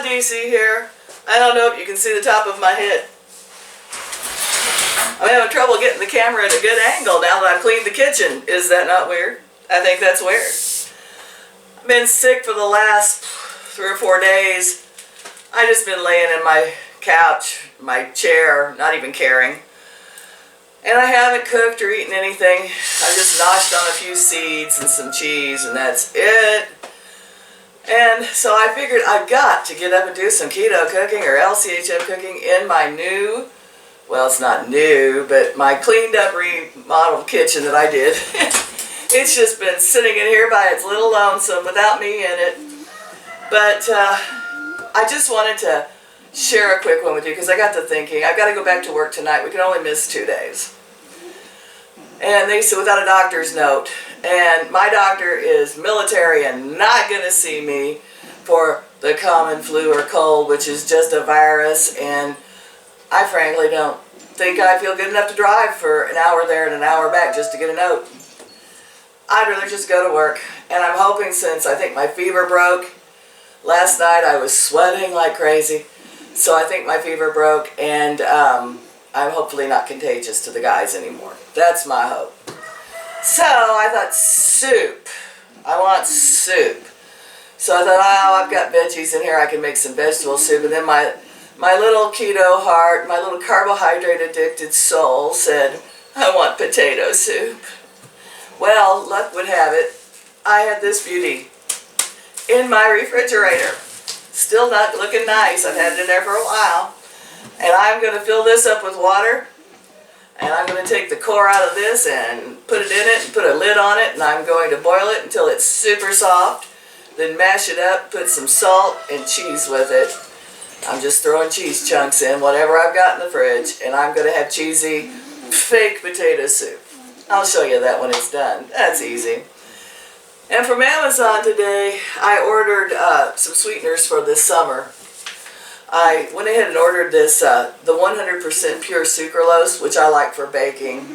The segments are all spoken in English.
DC here. I don't know if you can see the top of my head. I'm having trouble getting the camera at a good angle now that I've cleaned the kitchen. Is that not weird? I think that's weird. I've been sick for the last 3 or 4 days. I've just been laying in my couch, my chair, not even caring. And I haven't cooked or eaten anything. I just noshed on a few seeds and some cheese, and that's it. And so I figured I've got to get up and do some keto cooking or LCHF cooking in my new, well, it's not new, but my cleaned up, remodeled kitchen that I did. It's just been sitting in here by its little lonesome without me in it. But I just wanted to share a quick one with you because I got to thinking, I've got to go back to work tonight. We can only miss 2 days. And they said without a doctor's note. And my doctor is military and not going to see me for the common flu or cold, which is just a virus. And I frankly don't think I feel good enough to drive for an hour there and an hour back just to get a note. I'd rather just go to work. And I'm hoping, since I think my fever broke last night, I was sweating like crazy. So I think my fever broke, and I'm hopefully not contagious to the guys anymore. That's my hope. So I thought, soup. I want soup. So I thought, oh, I've got veggies in here. I can make some vegetable soup. And then my little keto heart, my little carbohydrate addicted soul said, I want potato soup. Well, luck would have it, I had this beauty in my refrigerator. Still not looking nice. I've had it in there for a while. And I'm going to fill this up with water. And I'm going to take the core out of this and put it in it and put a lid on it. And I'm going to boil it until it's super soft. Then mash it up, put some salt and cheese with it. I'm just throwing cheese chunks in, whatever I've got in the fridge. And I'm going to have cheesy, fake potato soup. I'll show you that when it's done. That's easy. And from Amazon today, I ordered some sweeteners for this summer. I went ahead and ordered this, the 100% pure sucralose, which I like for baking.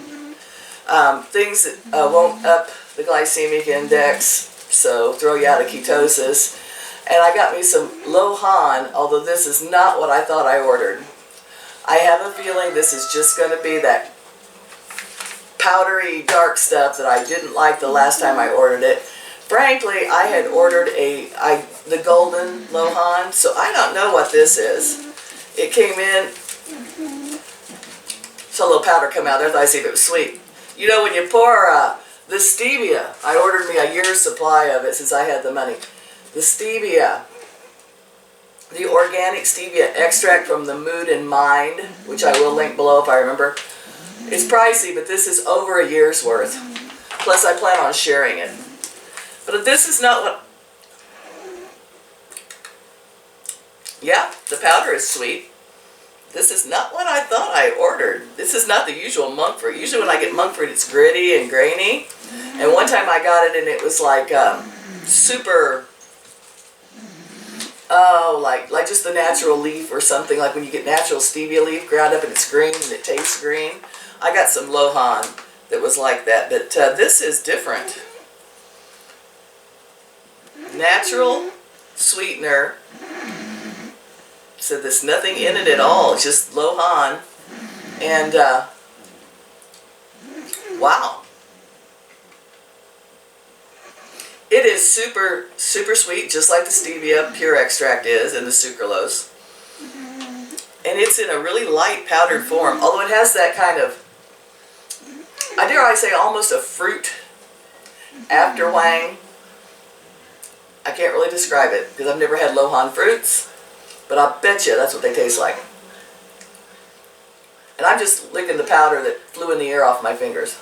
Things that won't up the glycemic index, so throw you out of ketosis. And I got me some Lohan, although this is not what I thought I ordered. I have a feeling this is just going to be that powdery, dark stuff that I didn't like the last time I ordered it. Frankly, I had ordered the golden Lohan, so I don't know what this is. It came in, saw a little powder come out there, thought I'd see if it was sweet. You know, when you pour the Stevia, I ordered me a year's supply of it since I had the money. The Stevia, the organic Stevia extract from the Mood and Mind, which I will link below if I remember. It's pricey, but this is over a year's worth. Plus, I plan on sharing it. But this is not what... Yeah, the powder is sweet. This is not what I thought I ordered. This is not the usual monk fruit. Usually when I get monk fruit, it's gritty and grainy. And one time I got it and it was like super... Oh, like just the natural leaf or something. Like when you get natural stevia leaf ground up and it's green and it tastes green. I got some Lohan that was like that. But this is different. Natural sweetener. So there's nothing in it at all. It's just Lohan. And wow. It is super, super sweet, just like the stevia pure extract is and the sucralose. And it's in a really light powdered form, although it has that kind of, I dare I say, almost a fruit afterwang. I can't really describe it because I've never had Lohan fruits, but I'll bet you that's what they taste like. And I'm just licking the powder that flew in the air off my fingers.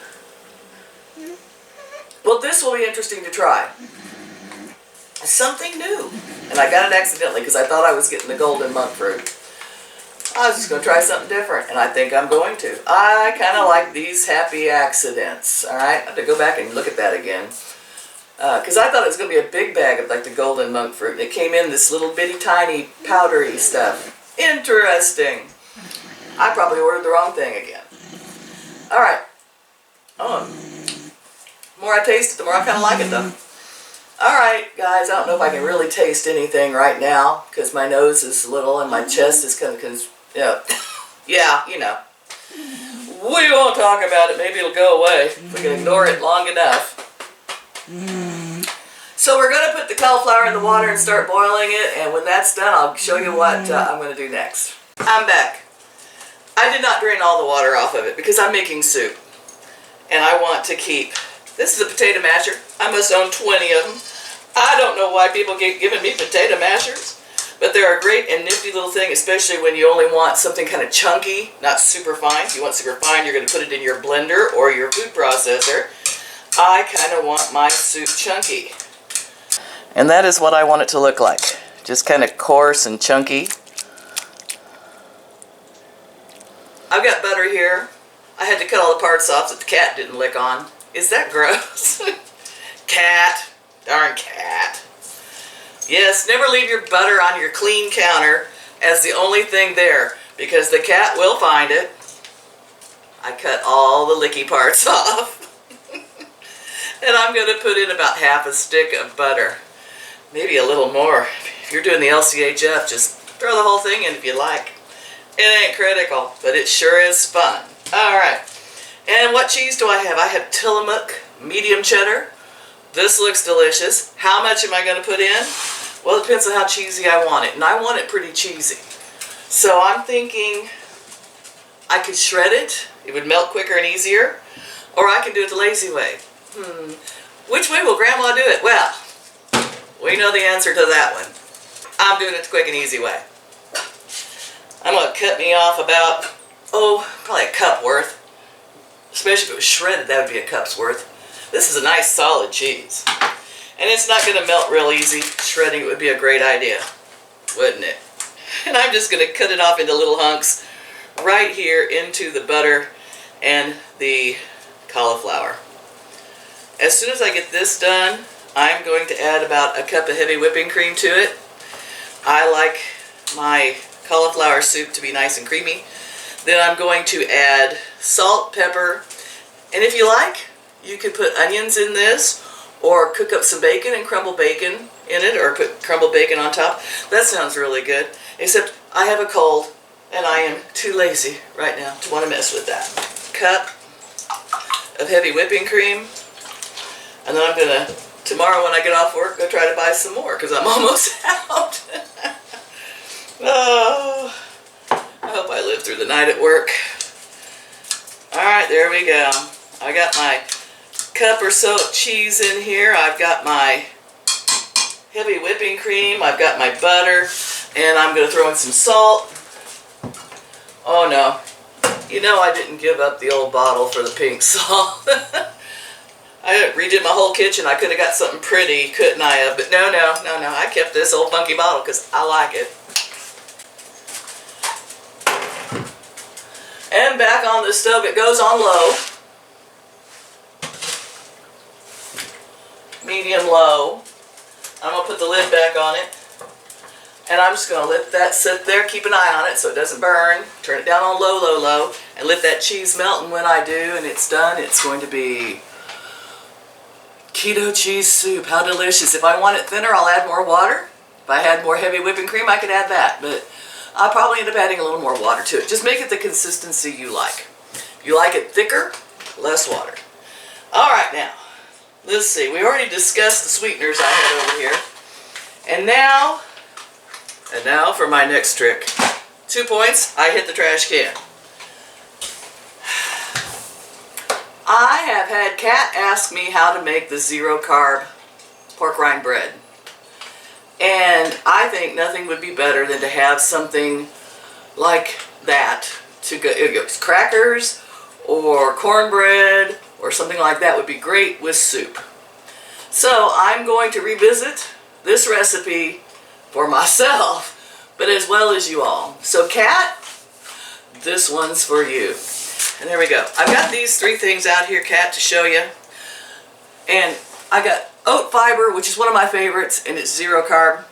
Well, this will be interesting to try. Something new. And I got it accidentally because I thought I was getting the golden monk fruit. I was just going to try something different, and I think I'm going to. I kind of like these happy accidents. Alright, I have to go back and look at that again. Because I thought it was going to be a big bag of like the golden monk fruit, and it came in this little bitty tiny powdery stuff. Interesting. I probably ordered the wrong thing again. Alright. The more I taste it, the more I kind of like it though. Alright guys, I don't know if I can really taste anything right now because my nose is little and my chest is kind of, yeah, you know. We won't talk about it, maybe it'll go away if we can ignore it long enough. So we're going to put the cauliflower in the water and start boiling it, and when that's done I'll show you what I'm going to do next. I'm back. I did not drain all the water off of it because I'm making soup. And I want to keep, this is a potato masher. I must own 20 of them. I don't know why people keep giving me potato mashers, but they're a great and nifty little thing, especially when you only want something kind of chunky, not super fine. If you want super fine, you're going to put it in your blender or your food processor. I kind of want my soup chunky. And that is what I want it to look like. Just kind of coarse and chunky. I've got butter here. I had to cut all the parts off that the cat didn't lick on. Is that gross? Cat. Darn cat. Yes, never leave your butter on your clean counter as the only thing there, because the cat will find it. I cut all the licky parts off. And I'm going to put in about half a stick of butter. Maybe a little more. If you're doing the LCHF, just throw the whole thing in if you like. It ain't critical, but it sure is fun. Alright. And what cheese do I have? I have Tillamook medium cheddar. This looks delicious. How much am I going to put in? Well, it depends on how cheesy I want it. And I want it pretty cheesy. So I'm thinking I could shred it. It would melt quicker and easier. Or I can do it the lazy way. Which way will Grandma do it? Well, we know the answer to that one. I'm doing it the quick and easy way. I'm going to cut me off about, probably a cup worth. Especially if it was shredded, that would be a cup's worth. This is a nice solid cheese. And it's not going to melt real easy. Shredding it would be a great idea, wouldn't it? And I'm just going to cut it off into little hunks right here into the butter and the cauliflower. As soon as I get this done, I'm going to add about a cup of heavy whipping cream to it. I like my cauliflower soup to be nice and creamy. Then I'm going to add salt, pepper, and if you like, you could put onions in this, or cook up some bacon and crumble bacon in it, or put crumbled bacon on top. That sounds really good, except I have a cold, and I am too lazy right now to want to mess with that. Cup of heavy whipping cream, and then I'm going to, tomorrow when I get off work, go try to buy some more, because I'm almost out. Oh, I hope I live through the night at work. Alright, there we go. I got my cup or so of cheese in here. I've got my heavy whipping cream. I've got my butter. And I'm going to throw in some salt. Oh no. You know I didn't give up the old bottle for the pink salt. I redid my whole kitchen. I could have got something pretty, couldn't I? But no. I kept this old funky bottle because I like it. And back on the stove, it goes on low. Medium low. I'm going to put the lid back on it. And I'm just going to let that sit there, keep an eye on it so it doesn't burn. Turn it down on low, and let that cheese melt. And when I do, and it's done, it's going to be keto cheese soup. How delicious. If I want it thinner, I'll add more water. If I had more heavy whipping cream, I could add that. But I'll probably end up adding a little more water to it. Just make it the consistency you like. If you like it thicker, less water. Alright now, let's see. We already discussed the sweeteners I had over here. And now for my next trick. 2 points, I hit the trash can. I have had Kat ask me how to make the zero carb pork rind bread. And I think nothing would be better than to have something like that to go. Crackers or cornbread or something like that would be great with soup. So I'm going to revisit this recipe for myself, but as well as you all. So Kat, this one's for you. And there we go. I've got these 3 things out here, Kat, to show you. And I got oat fiber, which is one of my favorites, and it's zero carb.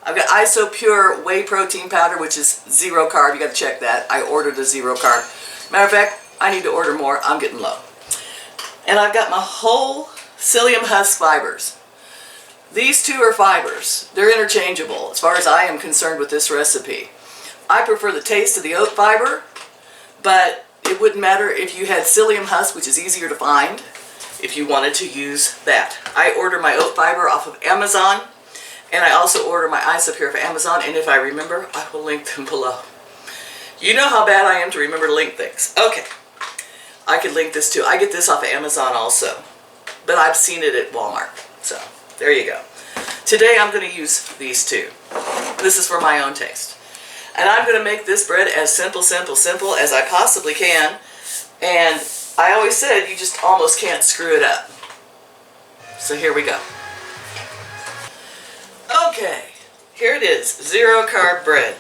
I've got ISO Pure whey protein powder, which is zero carb. You got to check that. I ordered the zero carb. Matter of fact, I need to order more. I'm getting low. And I've got my whole psyllium husk fibers. These two are fibers. They're interchangeable as far as I am concerned with this recipe. I prefer the taste of the oat fiber, but it wouldn't matter if you had psyllium husk, which is easier to find, if you wanted to use that. I order my oat fiber off of Amazon, and I also order my isopure off Amazon, and if I remember, I will link them below. You know how bad I am to remember to link things. Okay, I could link this too. I get this off of Amazon also, but I've seen it at Walmart, so there you go. Today I'm going to use these two. This is for my own taste. And I'm going to make this bread as simple as I possibly can. And I always said you just almost can't screw it up. So here we go. Okay, here it is, zero carb bread.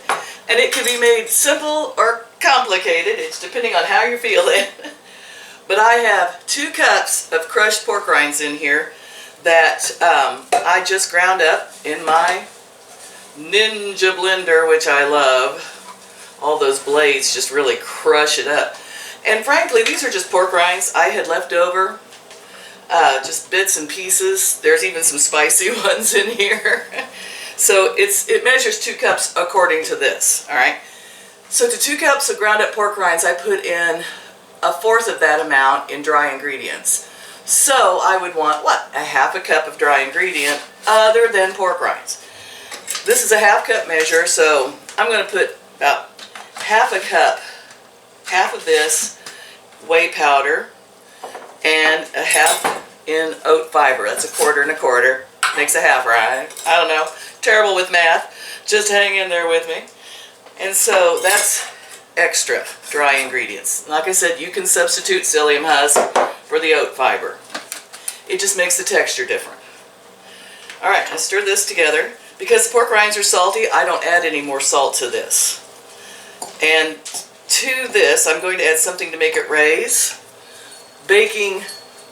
And it can be made simple or complicated. It's depending on how you're feeling. But I have 2 cups of crushed pork rinds in here that I just ground up in my Ninja blender, which I love. All those blades just really crush it up. And frankly, these are just pork rinds I had left over, just bits and pieces. There's even some spicy ones in here. So it measures 2 cups according to this, all right? So to 2 cups of ground up pork rinds, I put in 1/4 of that amount in dry ingredients. So I would want, what, 1/2 cup of dry ingredient other than pork rinds. This is a 1/2 cup measure, so I'm going to put about 1/2 cup, half of this whey powder, and 1/2 in oat fiber. That's 1/4 and 1/4. Makes a half, right? I don't know. Terrible with math. Just hang in there with me. And so that's extra dry ingredients. Like I said, you can substitute psyllium husk for the oat fiber. It just makes the texture different. Alright, I stir this together. Because the pork rinds are salty, I don't add any more salt to this. And to this, I'm going to add something to make it raise. Baking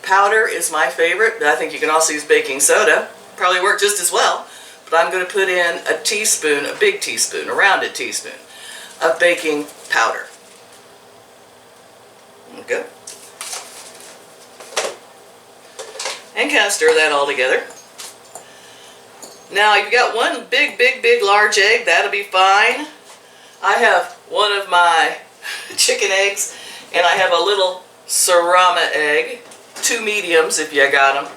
powder is my favorite, but I think you can also use baking soda. Probably work just as well. But I'm going to put in a teaspoon, a big teaspoon, a rounded teaspoon of baking powder. Okay. And kind of stir that all together. Now, you've got one big, large egg. That'll be fine. I have one of my chicken eggs, and I have a little Sarama egg. 2 mediums if you got them.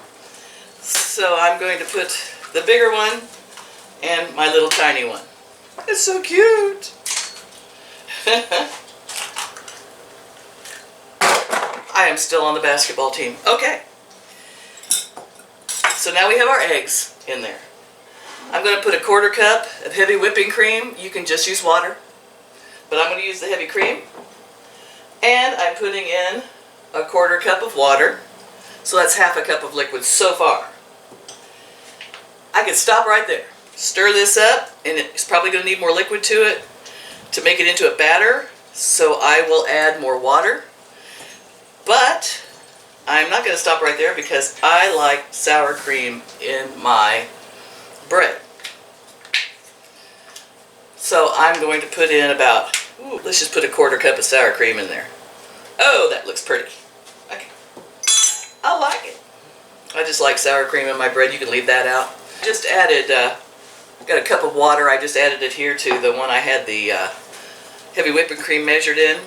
So I'm going to put the bigger one and my little tiny one. It's so cute. I am still on the basketball team. Okay. So now we have our eggs in there. I'm going to put 1/4 cup of heavy whipping cream. You can just use water, but I'm going to use the heavy cream. And I'm putting in 1/4 cup of water. So that's 1/2 cup of liquid so far. I could stop right there. Stir this up, and it's probably going to need more liquid to it to make it into a batter. So I will add more water. But I'm not going to stop right there because I like sour cream in my bread. So I'm going to put in about, let's just put 1/4 cup of sour cream in there. Oh, that looks pretty. Okay. I like it. I just like sour cream in my bread. You can leave that out. Just added, got a cup of water. I just added it here to the one I had the heavy whipping cream measured in.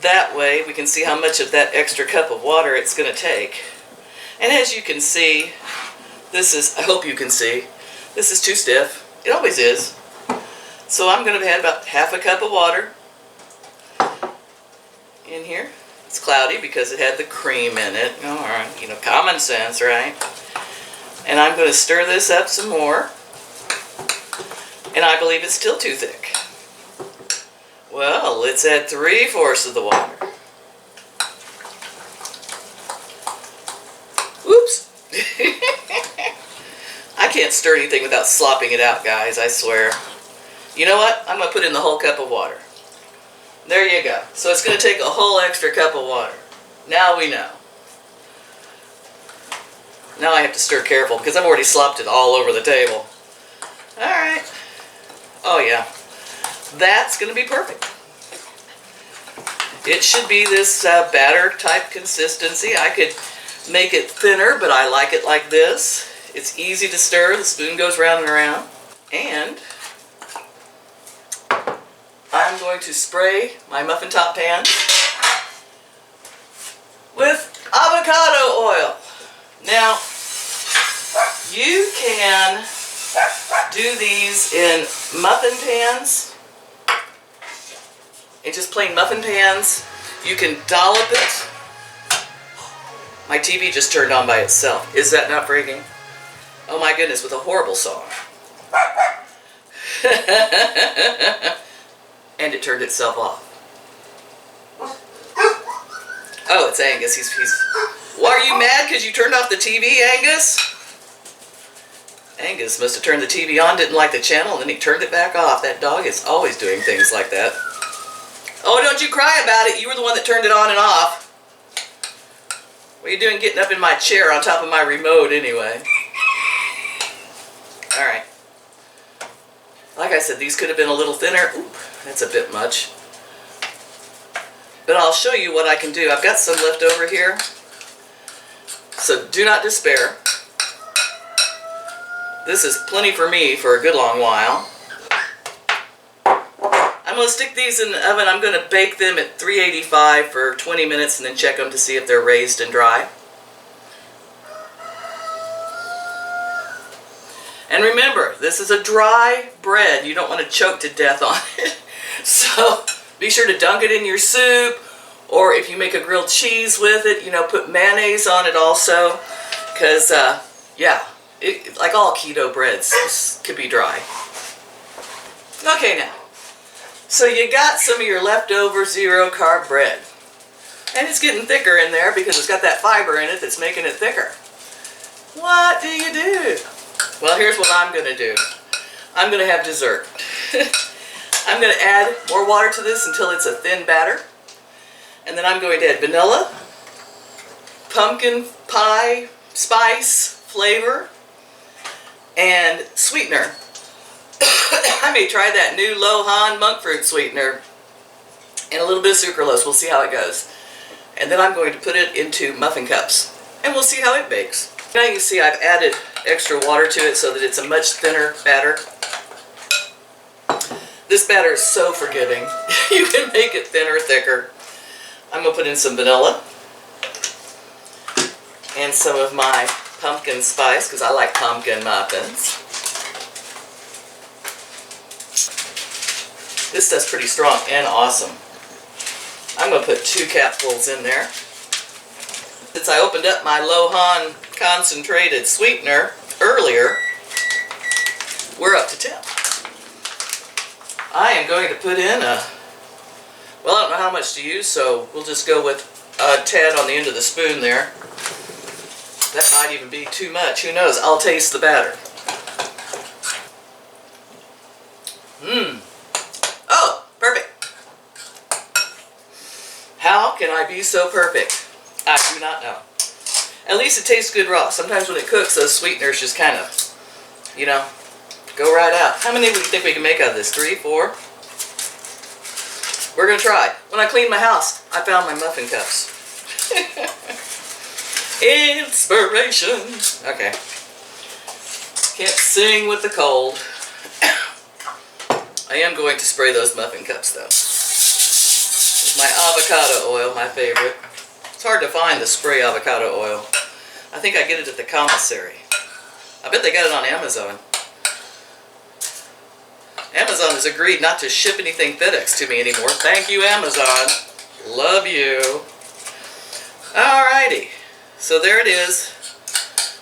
That way we can see how much of that extra cup of water it's going to take. And as you can see, this is, I hope you can see, this is too stiff. It always is. So I'm going to add about 1/2 cup of water in here. It's cloudy because it had the cream in it. Alright, you know, common sense, right? And I'm going to stir this up some more. And I believe it's still too thick. Well, let's add 3/4 of the water. Oops. I can't stir anything without slopping it out, guys, I swear. You know what? I'm going to put in the whole cup of water. There you go. So it's going to take a whole extra cup of water. Now we know. Now I have to stir careful because I've already slopped it all over the table. Alright. Oh yeah. That's going to be perfect. It should be this batter type consistency. I could make it thinner, but I like it like this. It's easy to stir. The spoon goes round and around. And I'm going to spray my muffin top pan with avocado oil. Now, you can do these in muffin pans, in just plain muffin pans. You can dollop it. My TV just turned on by itself. Is that not freaking? Oh my goodness, with a horrible song. And it turned itself off. Oh, it's Angus. He's. Well, are you mad because you turned off the TV, Angus? Angus must have turned the TV on, didn't like the channel, and then he turned it back off. That dog is always doing things like that. Oh, don't you cry about it. You were the one that turned it on and off. What are you doing getting up in my chair on top of my remote anyway? Alright. Like I said, these could have been a little thinner. Oop, that's a bit much. But I'll show you what I can do. I've got some left over here. So do not despair. This is plenty for me for a good long while. I'm going to stick these in the oven. I'm going to bake them at 385 for 20 minutes and then check them to see if they're raised and dry. And remember, this is a dry bread. You don't want to choke to death on it. So be sure to dunk it in your soup, or if you make a grilled cheese with it, you know, put mayonnaise on it also. Because, yeah, like all keto breads, this could be dry. Okay, now. So you got some of your leftover zero carb bread. And it's getting thicker in there because it's got that fiber in it that's making it thicker. What do you do? Well, here's what I'm going to do. I'm going to have dessert. I'm going to add more water to this until it's a thin batter. And then I'm going to add vanilla, pumpkin pie, spice, flavor, and sweetener. I may try that new Lohan monk fruit sweetener and a little bit of sucralose. We'll see how it goes. And then I'm going to put it into muffin cups and we'll see how it bakes. Now you can see I've added extra water to it so that it's a much thinner batter. This batter is so forgiving. You can make it thinner, thicker. I'm going to put in some vanilla and some of my pumpkin spice because I like pumpkin muffins. This stuff's pretty strong and awesome. I'm going to put 2 capfuls in there. Since I opened up my Lohan concentrated sweetener earlier, we're up to 10. I am going to put in a, well, I don't know how much to use, so we'll just go with a tad on the end of the spoon there. That might even be too much. Who knows? I'll taste the batter. Oh, perfect. How can I be so perfect? I do not know. At least it tastes good raw. Sometimes when it cooks, those sweeteners just kind of, you know, go right out. How many do you think we can make out of this? 3, 4? We're going to try. When I cleaned my house, I found my muffin cups. Inspiration. Okay. Can't sing with the cold. I am going to spray those muffin cups though. With my avocado oil, my favorite. It's hard to find the spray avocado oil. I think I get it at the commissary. I bet they got it on Amazon. Amazon has agreed not to ship anything FedEx to me anymore. Thank you, Amazon. Love you. Alrighty. So there it is.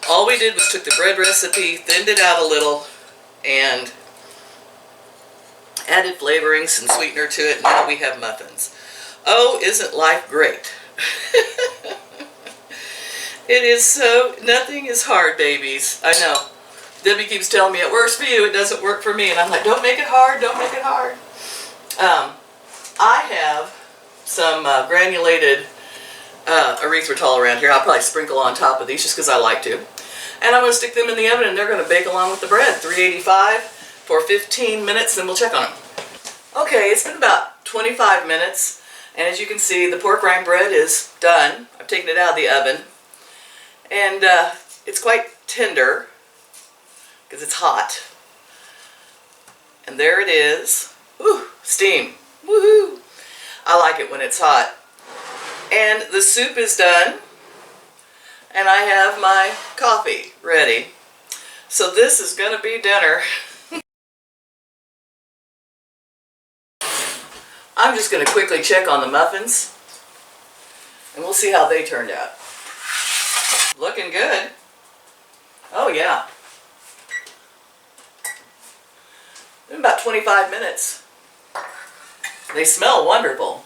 All we did was took the bread recipe, thinned it out a little, and added flavorings and sweetener to it. Now we have muffins. Oh, isn't life great? It is so, nothing is hard, babies. I know. Debbie keeps telling me it works for you, it doesn't work for me. And I'm like, don't make it hard, don't make it hard. I have some granulated erythritol around here. I'll probably sprinkle on top of these just because I like to. And I'm going to stick them in the oven and they're going to bake along with the bread. 385 for 15 minutes, then we'll check on them. Okay, it's been about 25 minutes. And as you can see, the pork rind bread is done. I've taken it out of the oven. And it's quite tender. because it's hot. And there it is. Woo, steam. Woohoo! I like it when it's hot. And the soup is done. And I have my coffee ready. So this is going to be dinner. I'm just going to quickly check on the muffins. And we'll see how they turned out. Looking good. Oh yeah. In about 25 minutes. They smell wonderful.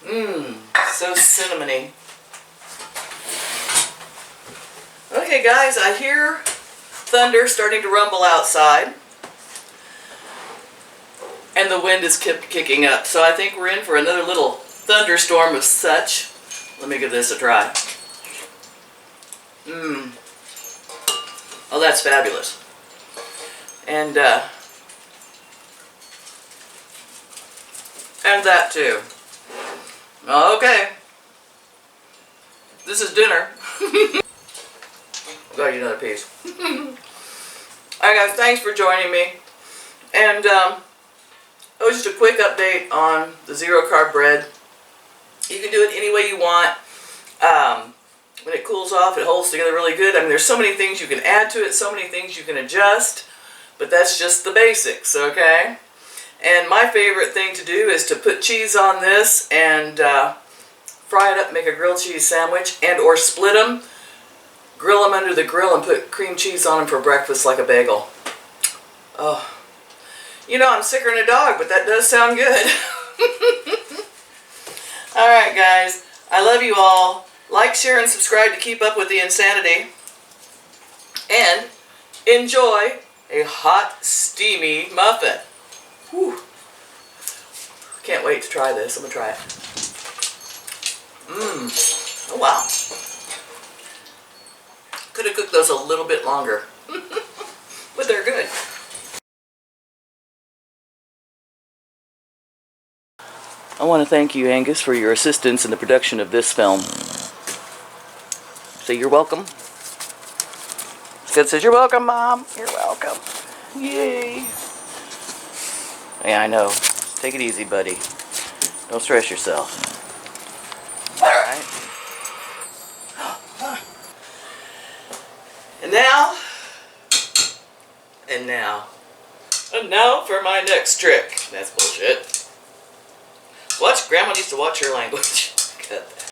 Mmm, so cinnamony. Okay guys, I hear thunder starting to rumble outside. And the wind is kicking up. So I think we're in for another little thunderstorm of such. Let me give this a try. Mmm. Oh, that's fabulous. And that too. Okay. This is dinner. Got you another piece. Alright guys, thanks for joining me. And it was just a quick update on the zero carb bread. You can do it any way you want. When it cools off, it holds together really good. I mean, there's so many things you can add to it, so many things you can adjust, but that's just the basics, okay? And my favorite thing to do is to put cheese on this and fry it up, make a grilled cheese sandwich, and or split them, grill them under the grill, and put cream cheese on them for breakfast like a bagel. Oh, you know, I'm sicker than a dog, but that does sound good. Alright guys, I love you all. Like, share, and subscribe to keep up with the insanity. And enjoy a hot, steamy muffin. Whew. Can't wait to try this. I'm going to try it. Mmm. Oh, wow. Could have cooked those a little bit longer. But they're good. I want to thank you, Angus, for your assistance in the production of this film. So you're welcome. Scott says, you're welcome, Mom. You're welcome. Yay. Yeah, I know. Take it easy, buddy. Don't stress yourself. Alright. And now for my next trick. That's bullshit. Grandma needs to watch her language. Cut